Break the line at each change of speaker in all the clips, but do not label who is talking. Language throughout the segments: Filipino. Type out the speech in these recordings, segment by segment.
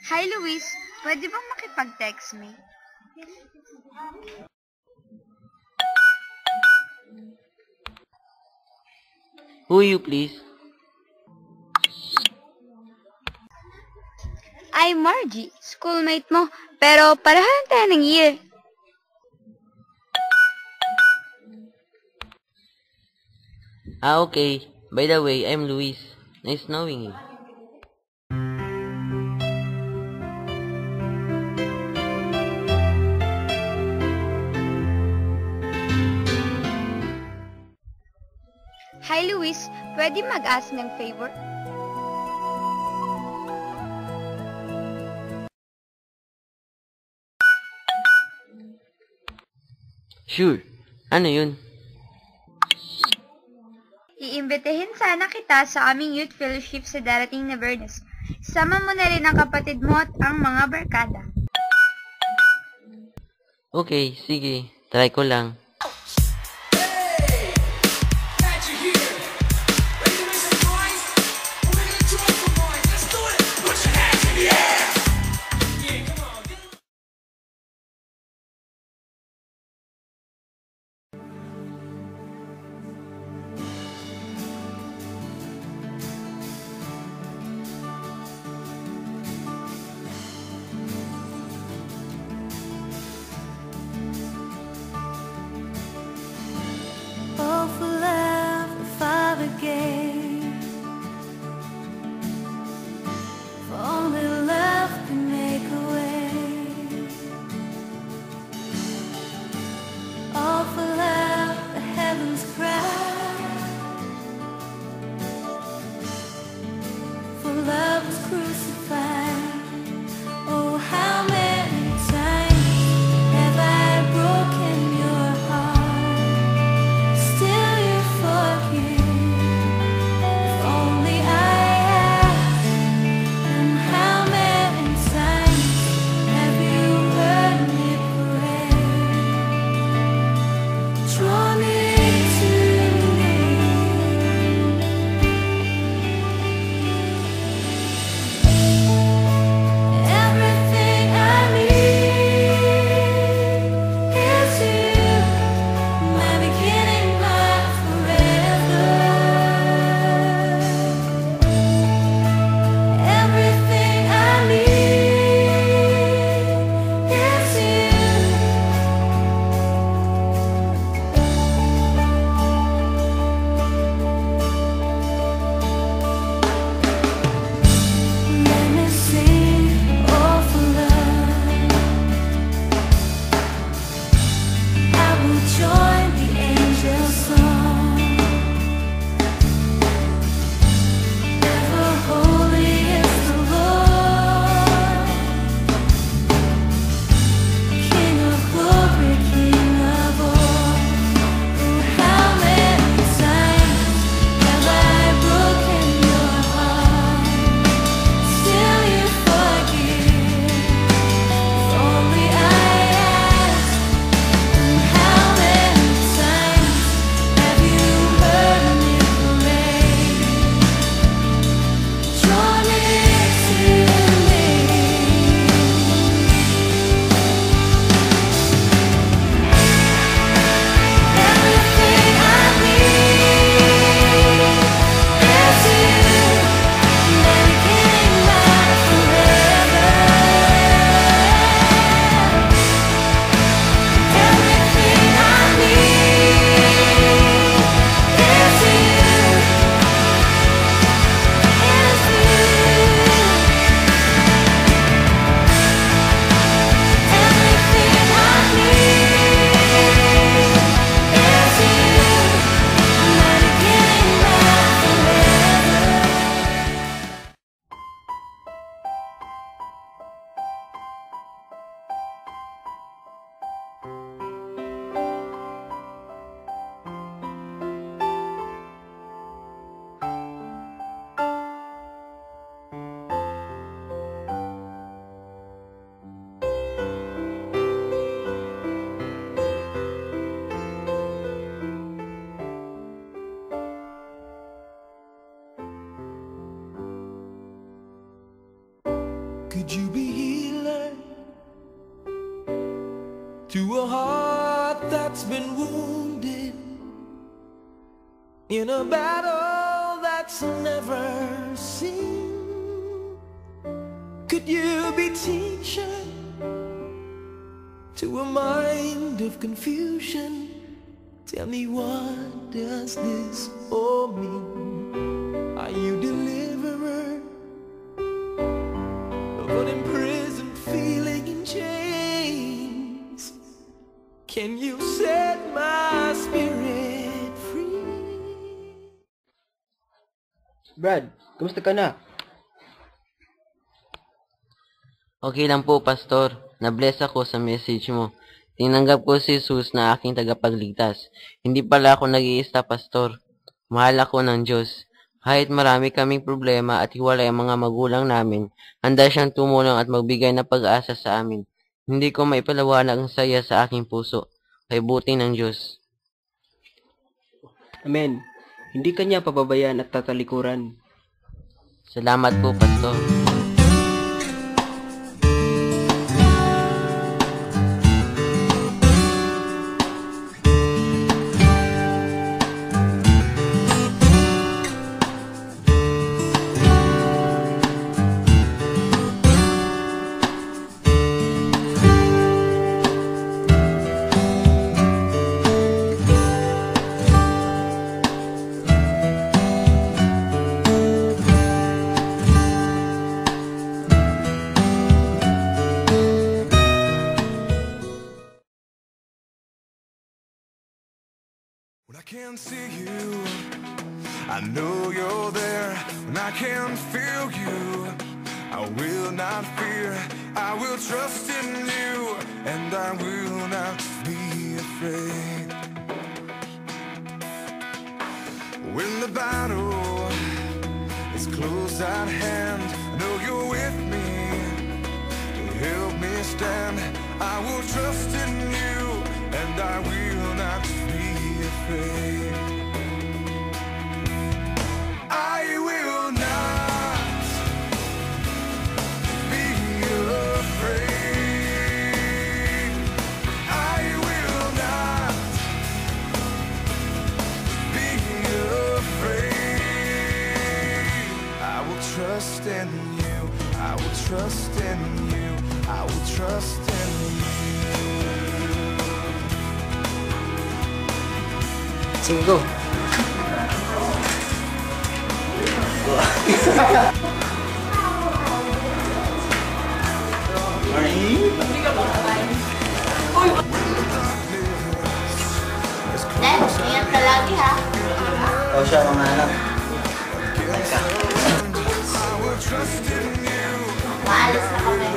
Hi, Luis. Pwede bang makipag-text me?
Who you please?
Ay, Margie. Schoolmate mo. Pero parahan tayo ng year.
Okay. By the way, I'm Luis. Nice knowing you.
Hi, Luis. Pwede mag-ask ng favor?
Sure. Ano yun?
Iimbitehin sana kita sa aming youth fellowship sa darating na Bernes. Sama mo na rin ang kapatid mo at ang mga barkada.
Okay, sige. Try ko lang.
Could you be healer to a heart that's been wounded in a battle that's never seen? Could you be teacher to a mind of confusion? Tell me, what does this all mean? Are you deliverer of an imprisoned feeling in chains? Can you set my spirit free?
Brad, kumusta ka na?
Okay lang po, Pastor. Na-bless ako sa message mo. Tinanggap ko si Jesus na aking tagapagligtas. Hindi pala ako nag-iista, Pastor. Mahal ako ng Diyos. Kahit marami kaming problema at hiwalay ang mga magulang namin, handa siyang tumulong at magbigay ng pag-asa sa amin. Hindi ko maipaliwanag ang saya sa aking puso. Kay buti ng Diyos.
Amen. Hindi ka niya pababayaan at tatalikuran.
Salamat po, Pastor.
When I can't see you, I know you're there. When I can't feel you, I will not fear. I will trust in you, and I will not be afraid. When the battle is close at hand, I know you're with me to help me stand. I will trust in you, and I will not be afraid. I will not be afraid. I will not be afraid. I will trust in you. I will trust in you. I will trust in you.
Sige, go.
Dad, ingat ka lagi ha.
O siya, mga anak.
Maalis na kami.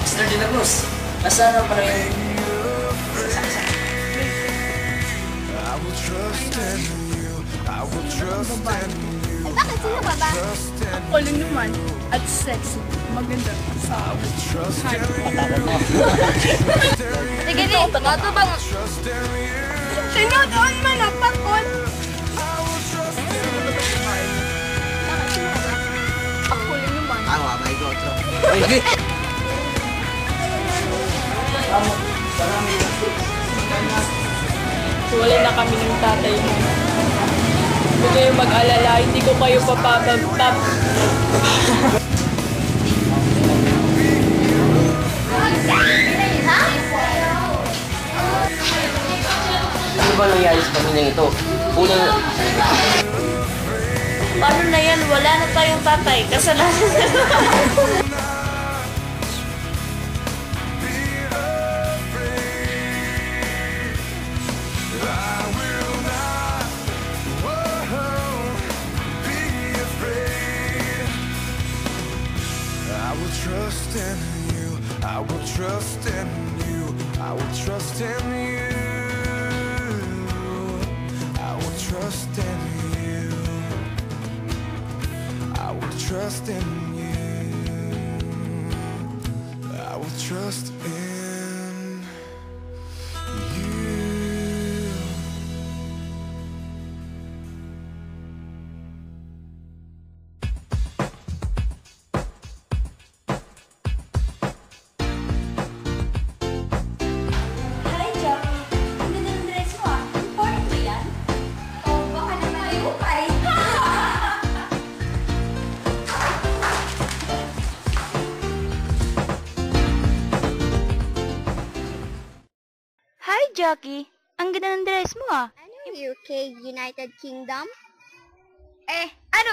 Mr. De La Cruz, nasaan na pala yung...
I will trust in you. I will trust in you.
Bakit sino ba ba?
Ako lang naman at sexy. Maganda sa
Trust in you.
Sige, di. Ito bang...
Trust in you.
Sinudoon man ang pakon. Ako lang naman.
Wala na kami ng tatay mo. Huwag kayong mag-alala, hindi ko kayo papabagtap.
Ano ba nangyari sa pamilyang ito? Unang...
Paano na yan? Wala na tayong tatay. Kasalanan na.
will trust in you. I will trust in you. I will trust in you. I will trust in you. I will trust in you. I will trust in you.
Hi, Jockey. Ang ganda ng dress mo ah. Import mo yan? O baka naman kayo pa eh.
Hi, Jackie. Ang ganda ng dress mo ah.
Ano UK United Kingdom?
Ano